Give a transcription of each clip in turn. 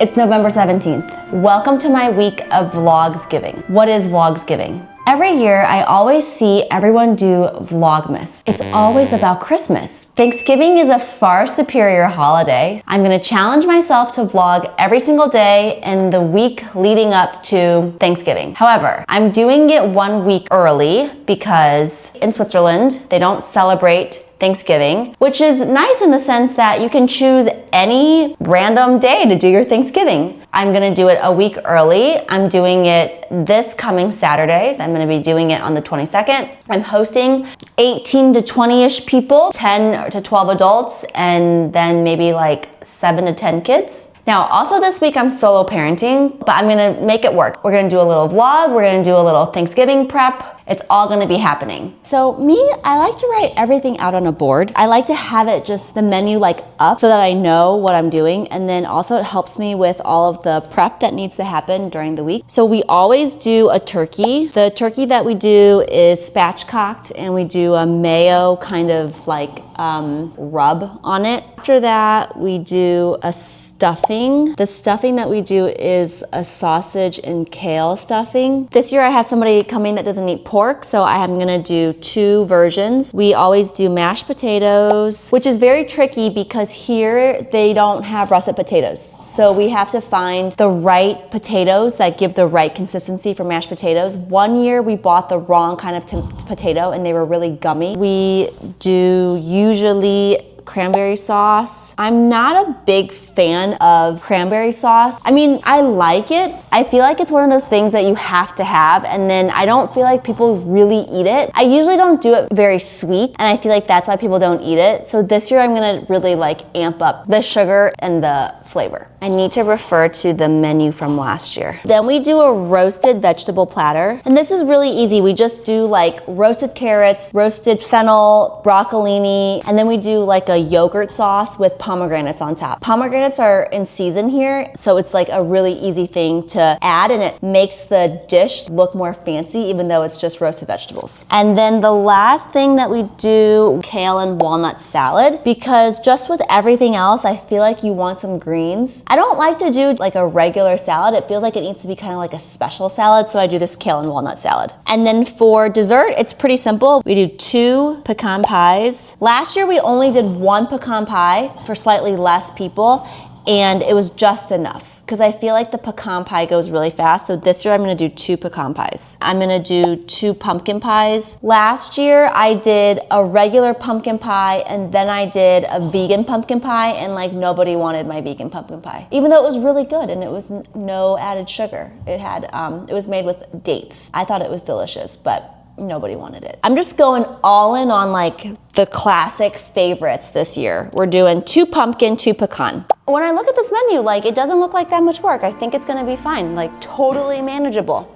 It's November 17th. Welcome to my week of VlogsGiving. What is VlogsGiving? Every year, I always see everyone do Vlogmas. It's always about Christmas. Thanksgiving is a far superior holiday. I'm gonna challenge myself to vlog every single day in the week leading up to Thanksgiving. However, I'm doing it 1 week early because in Switzerland, they don't celebrate Thanksgiving, which is nice in the sense that you can choose any random day to do your Thanksgiving. I'm gonna do it a week early. I'm doing it this coming Saturday. I'm gonna be doing it on the 22nd. I'm hosting 18 to 20-ish people, 10 to 12 adults, and then maybe like 7 to 10 kids. Now, also this week I'm solo parenting, but I'm gonna make it work. We're gonna do a little vlog, we're gonna do a little Thanksgiving prep. It's all gonna be happening. So me, I like to write everything out on a board. I like to have it just the menu like up so that I know what I'm doing. And then also it helps me with all of the prep that needs to happen during the week. So we always do a turkey. The turkey that we do is spatchcocked and we do a mayo kind of like rub on it. After that, we do a stuffing. The stuffing that we do is a sausage and kale stuffing. This year I have somebody coming that doesn't eat pork, so I am gonna do 2 versions. We always do mashed potatoes, which is very tricky because here they don't have russet potatoes. So we have to find the right potatoes that give the right consistency for mashed potatoes. 1 year we bought the wrong kind of potato and they were really gummy. We do usually cranberry sauce. I'm not a big fan of cranberry sauce. I mean, I like it. I feel like it's one of those things that you have to have, and then I don't feel like people really eat it. I usually don't do it very sweet, and I feel like that's why people don't eat it. So this year I'm gonna really like amp up the sugar and the flavor. I need to refer to the menu from last year. Then we do a roasted vegetable platter, and this is really easy. We just do like roasted carrots, roasted fennel, broccolini, and then we do like a yogurt sauce with pomegranates on top. Pomegranates are in season here, so it's like a really easy thing to add, and it makes the dish look more fancy even though it's just roasted vegetables. And then the last thing that we do, kale and walnut salad, because just with everything else, I feel like you want some greens. I don't like to do like a regular salad. It feels like it needs to be kind of like a special salad, so I do this kale and walnut salad. And then for dessert, it's pretty simple. We do 2 pecan pies. Last year we only did 1 pecan pie for slightly less people, and it was just enough because I feel like the pecan pie goes really fast. So this year I'm gonna do 2 pecan pies. I'm gonna do 2 pumpkin pies. Last year I did a regular pumpkin pie and then I did a vegan pumpkin pie, and like nobody wanted my vegan pumpkin pie, even though it was really good and it was no added sugar. It had, it was made with dates. I thought it was delicious, but nobody wanted it. I'm just going all in on like the classic favorites this year. We're doing 2 pumpkin, 2 pecan. When I look at this menu, like it doesn't look like that much work. I think it's gonna be fine, like totally manageable.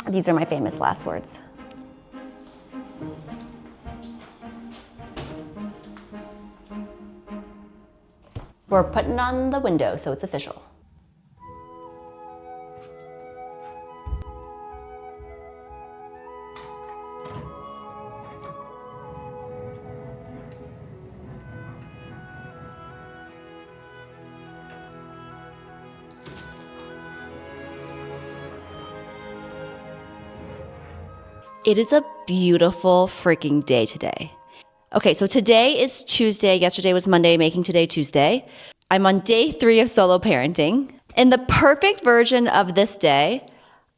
These are my famous last words. We're putting it on the window so it's official. It is a beautiful freaking day today. Okay, so today is Tuesday. Yesterday was Monday, making today Tuesday. I'm on day 3 of solo parenting. In the perfect version of this day,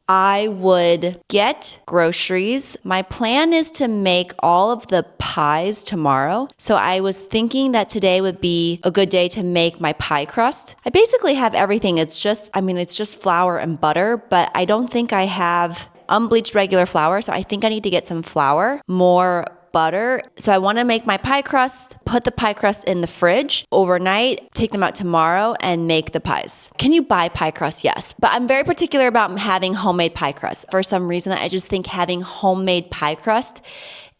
I would get groceries. My plan is to make all of the pies tomorrow. So I was thinking that today would be a good day to make my pie crust. I basically have everything. It's just flour and butter, but I don't think I have unbleached regular flour, so I think I need to get some flour, more butter. So I want to make my pie crust, put the pie crust in the fridge overnight, take them out tomorrow and make the pies. Can you buy pie crust? Yes, but I'm very particular about having homemade pie crust. For some reason, I just think having homemade pie crust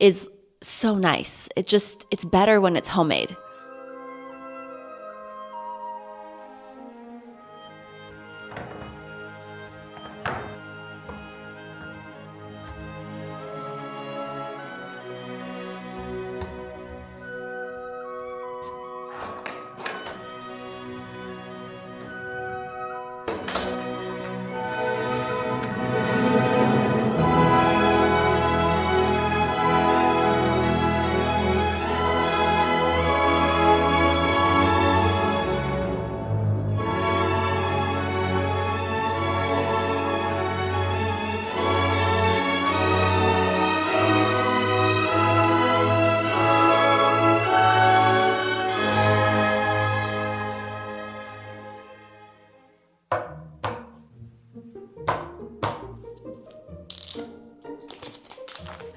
is so nice. It's better when it's homemade.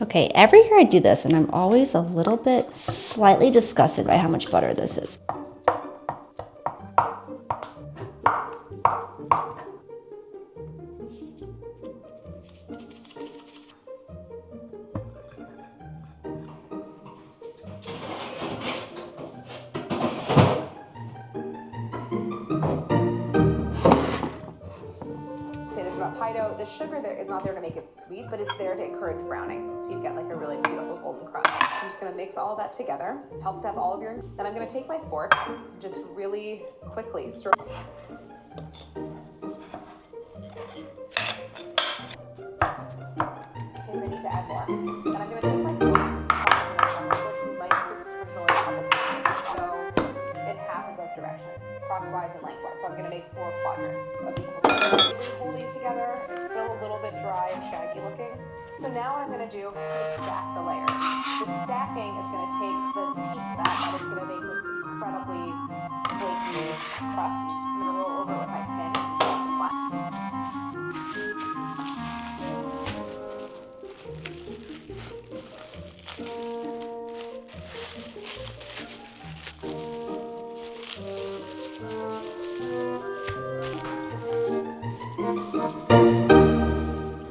Okay, every year I do this and I'm always a little bit slightly disgusted by how much butter this is. Pie dough, the sugar there is not there to make it sweet, but it's there to encourage browning. So you get like a really beautiful golden crust. So I'm just gonna mix all that together. Helps to have all of your, then I'm gonna take my fork and just really quickly stir. Okay, I need to add more. Then I'm gonna take my fork, so in half of both directions, crosswise and lengthwise. So I'm gonna make 4 quadrants of equal size. Holding together, it's still a little bit dry and shaggy looking. So now what I'm gonna do is stack the layers. The stacking is gonna take the piece of that is gonna make this incredibly flaky crust. I'm gonna roll over with my pin and flat.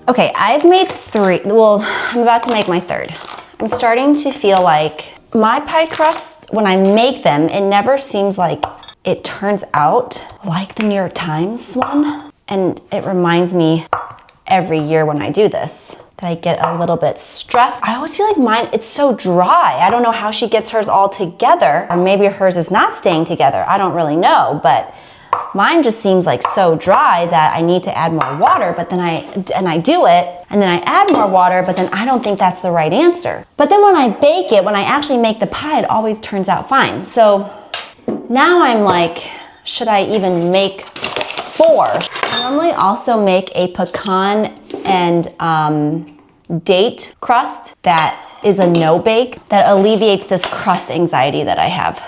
Okay, I've made 3, well, I'm about to make my 3rd. I'm starting to feel like my pie crust, when I make them, it never seems like it turns out like the New York Times one. And it reminds me every year when I do this that I get a little bit stressed. I always feel like mine, it's so dry. I don't know how she gets hers all together, or maybe hers is not staying together. I don't really know, but mine just seems like so dry that I need to add more water, but then I do it, and then I add more water, but then I don't think that's the right answer. But then when I bake it, when I actually make the pie, it always turns out fine. So now I'm like, should I even make 4? I normally also make a pecan and date crust that is a no bake that alleviates this crust anxiety that I have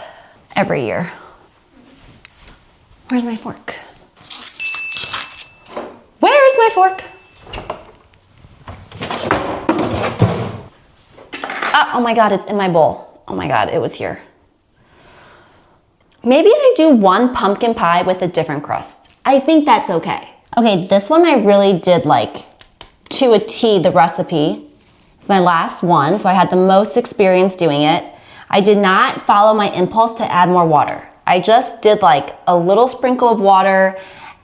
every year. Where's my fork? Where's my fork? Oh my God, it's in my bowl. Oh my God, it was here. Maybe I do 1 pumpkin pie with a different crust. I think that's okay. Okay, this one I really did like to a T the recipe. It's my last one, so I had the most experience doing it. I did not follow my impulse to add more water. I just did like a little sprinkle of water,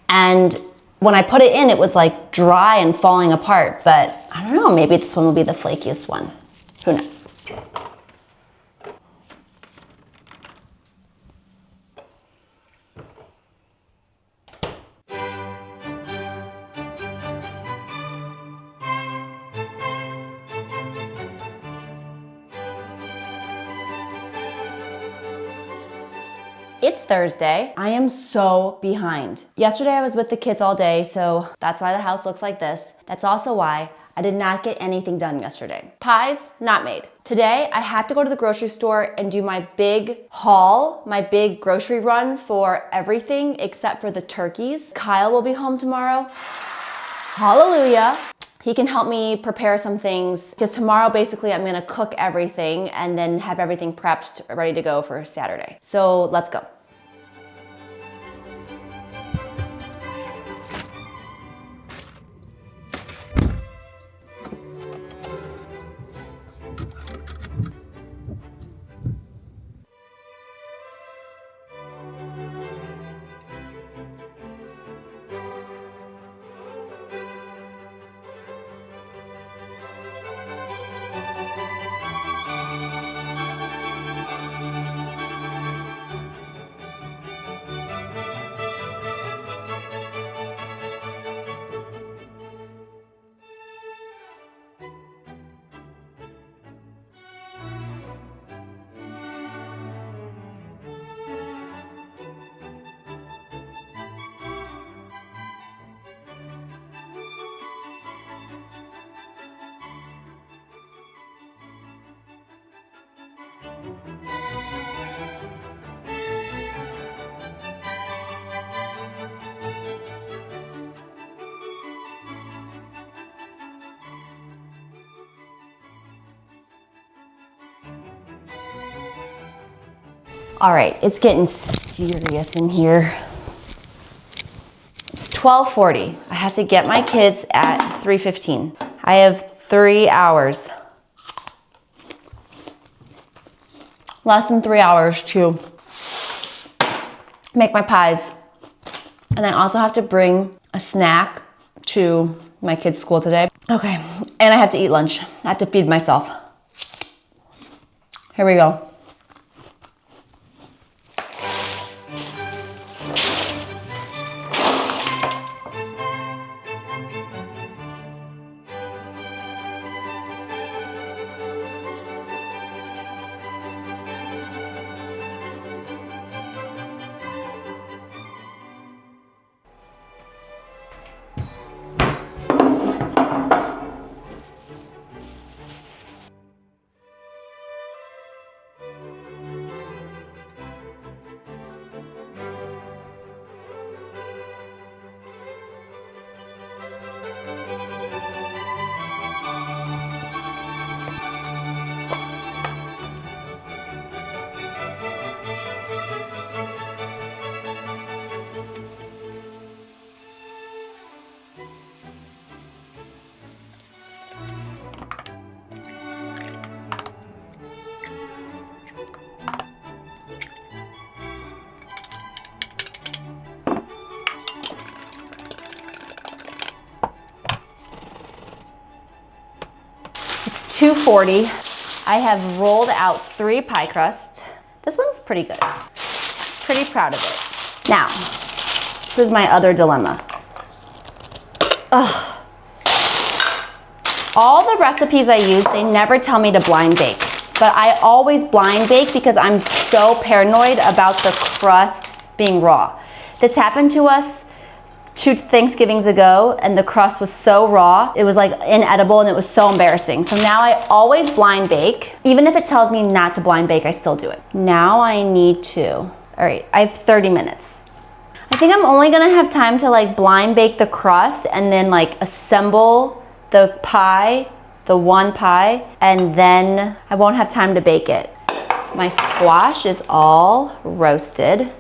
and when I put it in, it was like dry and falling apart, but I don't know, maybe this one will be the flakiest one. Who knows? It's Thursday. I am so behind. Yesterday I was with the kids all day, so that's why the house looks like this. That's also why I did not get anything done yesterday. Pies, not made. Today, I had to go to the grocery store and do my big haul, my big grocery run for everything except for the turkeys. Kyle will be home tomorrow. Hallelujah. He can help me prepare some things because tomorrow basically I'm gonna cook everything and then have everything prepped, ready to go for Saturday. So let's go. All right, it's getting serious in here. It's 12:40. I have to get my kids at 3:15. I have 3 hours. Less than 3 hours to make my pies. And I also have to bring a snack to my kids' school today. Okay, and I have to eat lunch. I have to feed myself. Here we go. It's 2:40. I have rolled out 3 pie crusts. This one's pretty good. Pretty proud of it. Now, this is my other dilemma. Ugh. All the recipes I use, they never tell me to blind bake. But I always blind bake because I'm so paranoid about the crust being raw. This happened to us 2 Thanksgivings ago, and the crust was so raw, it was like inedible, and it was so embarrassing. So now I always blind bake. Even if it tells me not to blind bake, I still do it. Now I need to, all right, I have 30 minutes. I think I'm only gonna have time to like blind bake the crust and then like assemble the pie, the one pie, and then I won't have time to bake it. My squash is all roasted.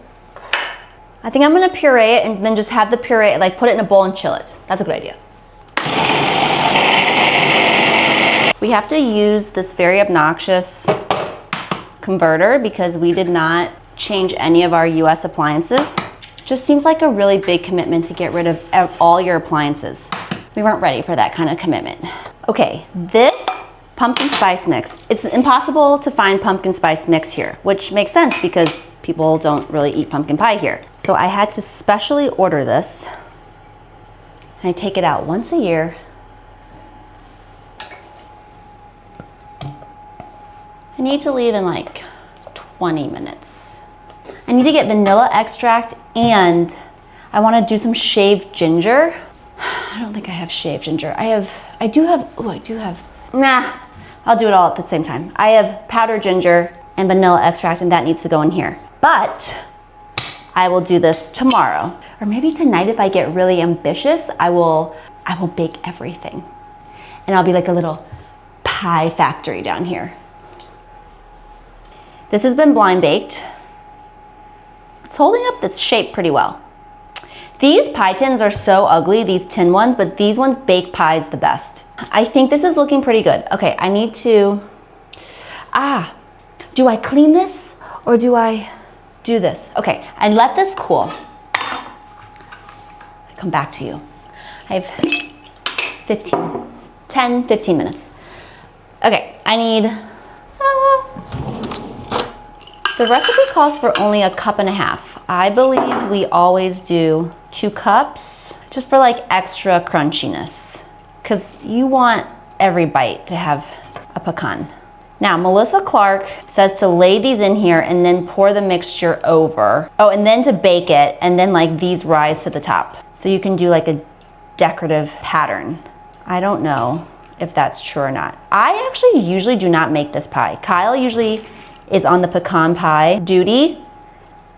I think I'm gonna puree it and then just have the puree, like put it in a bowl and chill it. That's a good idea. We have to use this very obnoxious converter because we did not change any of our US appliances. Just seems like a really big commitment to get rid of all your appliances. We weren't ready for that kind of commitment. Okay, this pumpkin spice mix. It's impossible to find pumpkin spice mix here, which makes sense because people don't really eat pumpkin pie here. So I had to specially order this. And I take it out once a year. I need to leave in like 20 minutes. I need to get vanilla extract and I want to do some shaved ginger. I don't think I have shaved ginger. I do have, nah, I'll do it all at the same time. I have powdered ginger and vanilla extract, and that needs to go in here. But I will do this tomorrow. Or maybe tonight if I get really ambitious, I will bake everything. And I'll be like a little pie factory down here. This has been blind baked. It's holding up its shape pretty well. These pie tins are so ugly, these tin ones, but these ones bake pies the best. I think this is looking pretty good. Okay, I need to, do I clean this or do I do this? Okay, I let this cool. I come back to you. I have 15 minutes. Okay, I need, the recipe calls for only 1.5 cups. I believe we always do 2 cups, just for like extra crunchiness, because you want every bite to have a pecan. Now, Melissa Clark says to lay these in here and then pour the mixture over. Oh, and then to bake it, and then like these rise to the top. So you can do like a decorative pattern. I don't know if that's true or not. I actually usually do not make this pie. Kyle usually is on the pecan pie duty.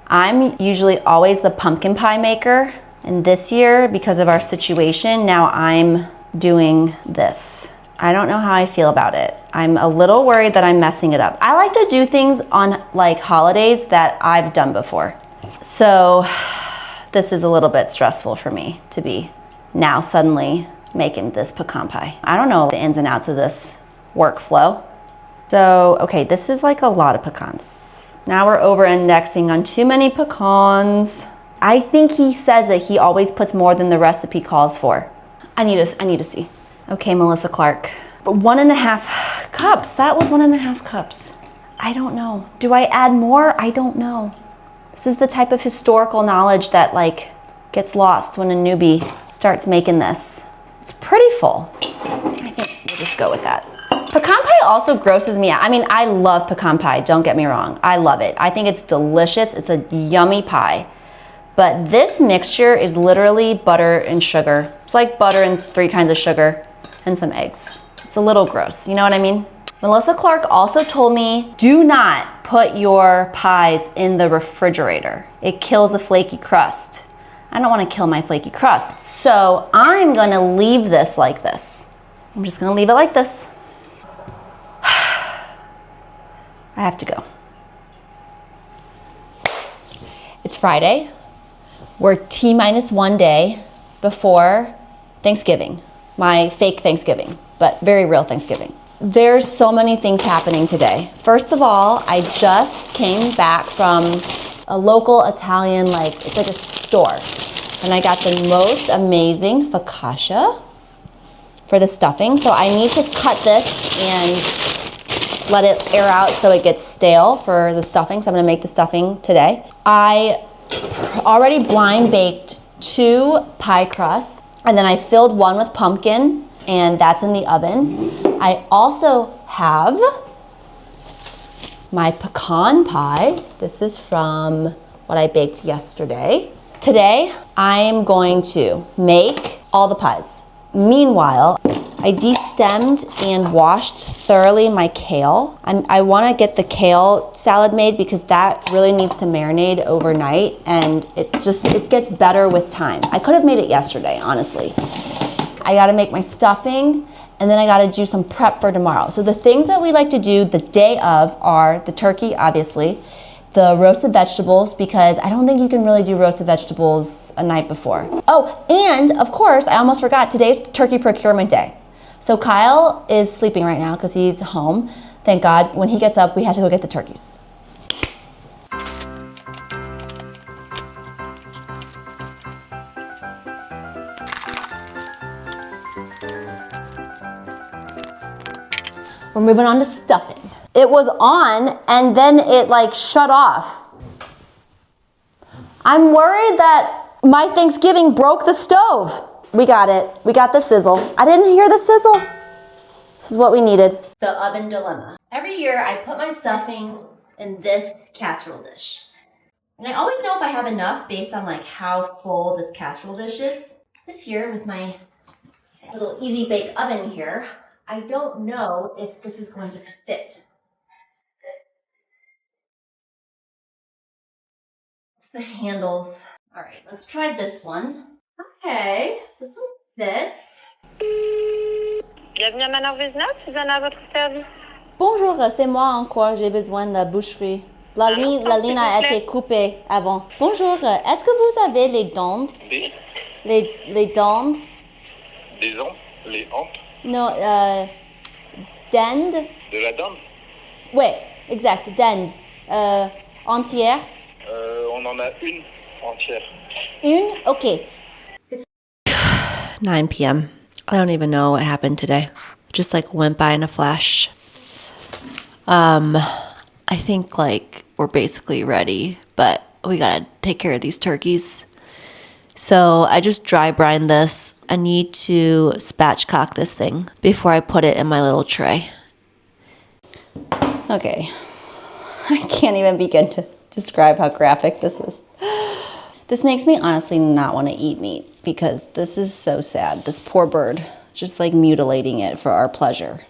I'm usually always the pumpkin pie maker. And this year, because of our situation, now I'm doing this. I don't know how I feel about it. I'm a little worried that I'm messing it up. I like to do things on like holidays that I've done before. So this is a little bit stressful for me to be now suddenly making this pecan pie. I don't know the ins and outs of this workflow. So, okay, this is like a lot of pecans. Now we're over indexing on too many pecans. I think he says that he always puts more than the recipe calls for. I need to see. Okay, Melissa Clark. But 1.5 cups, that was 1.5 cups. I don't know. Do I add more? I don't know. This is the type of historical knowledge that like gets lost when a newbie starts making this. It's pretty full. I think we'll just go with that. Pecan pie also grosses me out. I mean, I love pecan pie, don't get me wrong. I love it. I think it's delicious. It's a yummy pie. But this mixture is literally butter and sugar. It's like butter and 3 kinds of sugar and some eggs. It's a little gross, you know what I mean? Melissa Clark also told me, do not put your pies in the refrigerator. It kills a flaky crust. I don't want to kill my flaky crust, so I'm gonna leave this like this. I'm just gonna leave it like this. I have to go. It's Friday. We're T-1 day before Thanksgiving, my fake Thanksgiving, but very real Thanksgiving. There's so many things happening today. First of all, I just came back from a local Italian, it's like a store, and I got the most amazing focaccia for the stuffing. So I need to cut this and let it air out so it gets stale for the stuffing. So I'm gonna make the stuffing today. I already blind baked 2 pie crusts, and then I filled one with pumpkin, and that's in the oven. I also have my pecan pie. This is from what I baked yesterday. Today, I'm going to make all the pies. Meanwhile, I destemmed and washed thoroughly my kale. I want to get the kale salad made because that really needs to marinate overnight, and it gets better with time. I could have made it yesterday, honestly. I got to make my stuffing, and then I got to do some prep for tomorrow. So the things that we like to do the day of are the turkey, obviously, the roasted vegetables, because I don't think you can really do roasted vegetables a night before. Oh, and of course, I almost forgot, today's turkey procurement day. So Kyle is sleeping right now because he's home. Thank God. When he gets up, we have to go get the turkeys. We're moving on to stuffing. It was on and then it shut off. I'm worried that my Thanksgiving broke the stove. We got it. We got the sizzle. I didn't hear the sizzle. This is what we needed. The oven dilemma. Every year I put my stuffing in this casserole dish. And I always know if I have enough based on how full this casserole dish is. This year with my little easy bake oven here, I don't know if this is going to fit. It's the handles. All right, let's try this one. Okay, this one fits. Bienvenue à Manor Vézina, Suzanne à votre service. Bonjour, c'est moi encore, j'ai besoin de la boucherie. La ligne a été coupée avant. Bonjour, est-ce que vous avez les dents? Les dents? Les dents? Les hantes? Non, dinde? De la dinde? Ouais, exact, dinde. Entière? On en a une entière. Une? Okay. It's 9 p.m. I don't even know what happened today. Just went by in a flash. I think we're basically ready, but we gotta take care of these turkeys. So I just dry brine this. I need to spatchcock this thing before I put it in my little tray. Okay. I can't even begin to describe how graphic this is. This makes me honestly not want to eat meat because this is so sad. This poor bird, just mutilating it for our pleasure.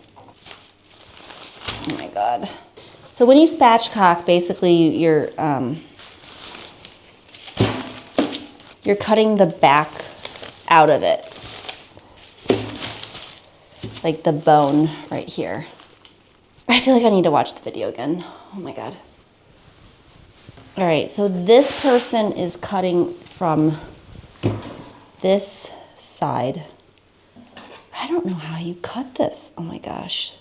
Oh my God. So when you spatchcock, basically you're cutting the back out of it. like the bone right here. I feel like I need to watch the video again. Oh my God. All right, so this person is cutting from this side. I don't know how you cut this. Oh my gosh.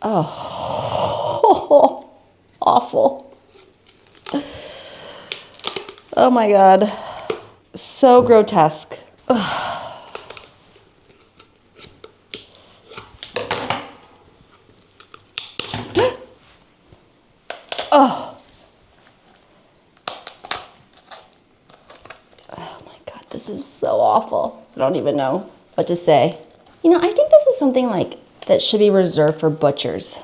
Oh, awful. Oh my God. So grotesque. Oh. Oh my God, this is so awful. I don't even know what to say. You know, I think this is something like that should be reserved for butchers.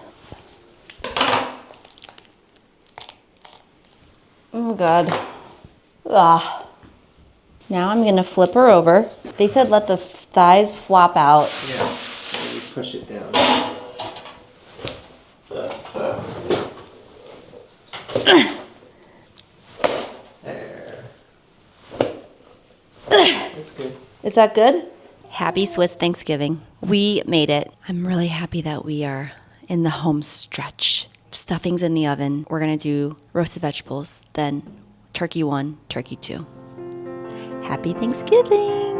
Oh God. Ah. Now I'm gonna flip her over. They said let the thighs flop out. Yeah, maybe push it down. There. That's good. Is that good? Happy Swiss Thanksgiving. We made it. I'm really happy that we are in the home stretch. Stuffing's in the oven. We're gonna do roasted vegetables, then turkey 1, turkey 2. Happy Thanksgiving.